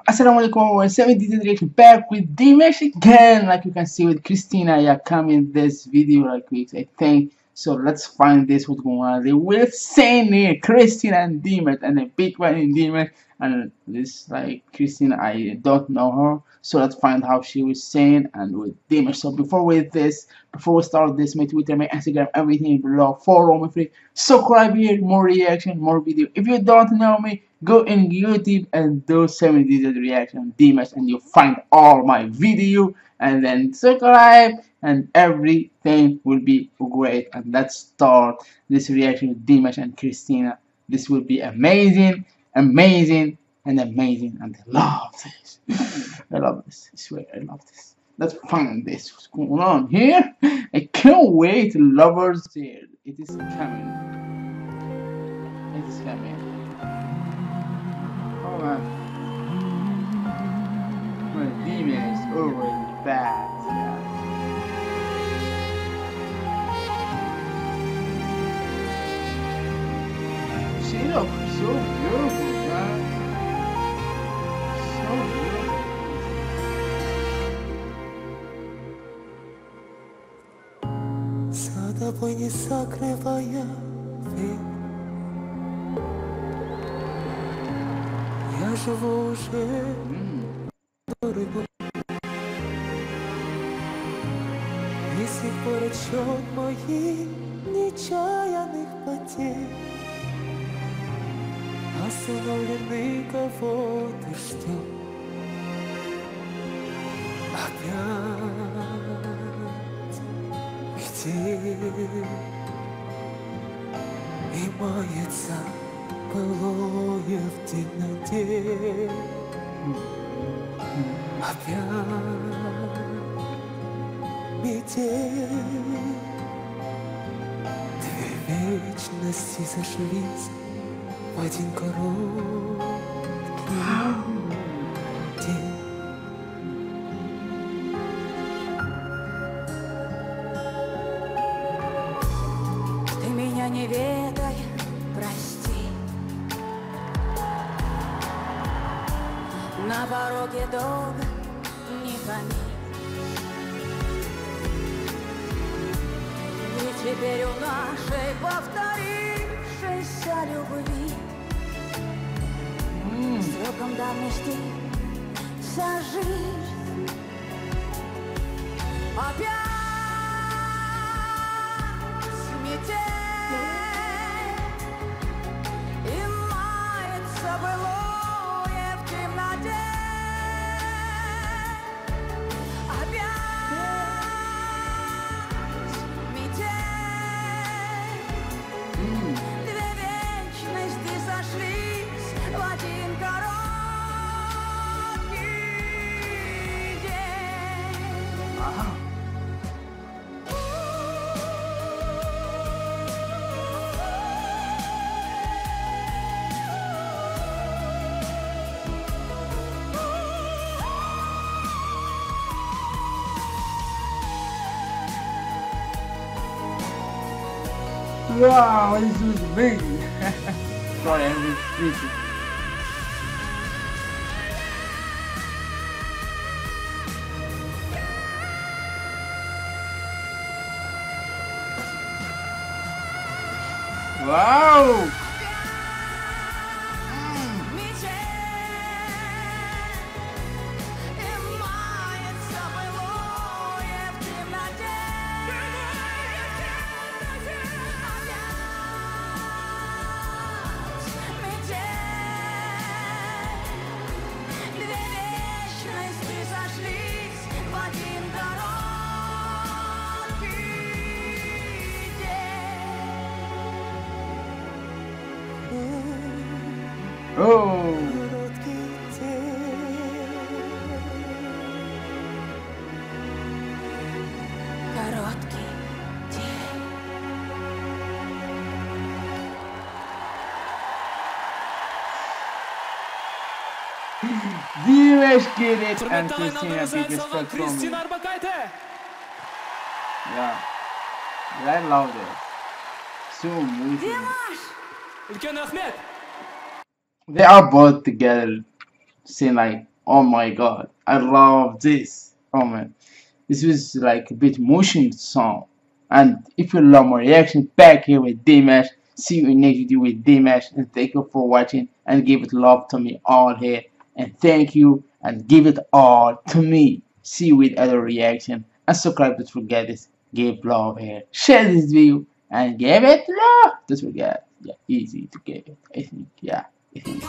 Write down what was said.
Assalamu alaikum, 70 reaction back with Dimash again. Like you can see with Kristina, yeah, coming this video like weeks, I think. So let's find this what's going on. They were saying here, Kristina and Dimash, and a big one in Dimash, and this like Kristina, I don't know her. So let's find how she was saying and with Dimash. So before we start this, my Twitter, my Instagram, everything below. Follow me free. Subscribe here, more reaction, more video. If you don't know me, go in YouTube and do 70 reaction Dimash and you'll find all my video, and then subscribe and everything will be great. And let's start this reaction with Dimash and Kristina. This will be amazing, amazing, and amazing, and I love this. I love this. I swear I love this. Let's find this. What's going on here? I can't wait. Lovers here. It is coming. It's coming. Oh man. My demon is already bad. Yeah. She looks so beautiful, man. So beautiful. За тобой не закрывая век, я живу уже дорого. И с тех пор отчет моих нечаянных потерь остановлены, кого ты ждешь опять, где и мается былое в темноте. Опять метель, две вечности сошлись в один короткий день. Ты меня не ведай, прости. На пороге долго не томи. И теперь у нашей повторившейся любви сроком давности вся жизнь опять метель и мается былое в темноте. Wow, this was amazing. Sorry, I'm just speaking. Wow! Oh! Dimash get it and Kristina biggest fan from me. Kristina Orbakaite. Yeah, I love it. so emotional. Dimash! They are both together saying like, oh my god, I love this. Oh man, this was like a bit emotional song. And if you love my reaction, back here with Dimash. See you in next video with Dimash, and thank you for watching, and give it love to me all here, and thank you and give it all to me. See you with other reaction, and subscribe. Don't forget this. Give love here. Share this video and give it love. Don't forget. Yeah, easy to give it. I think. Yeah. I think.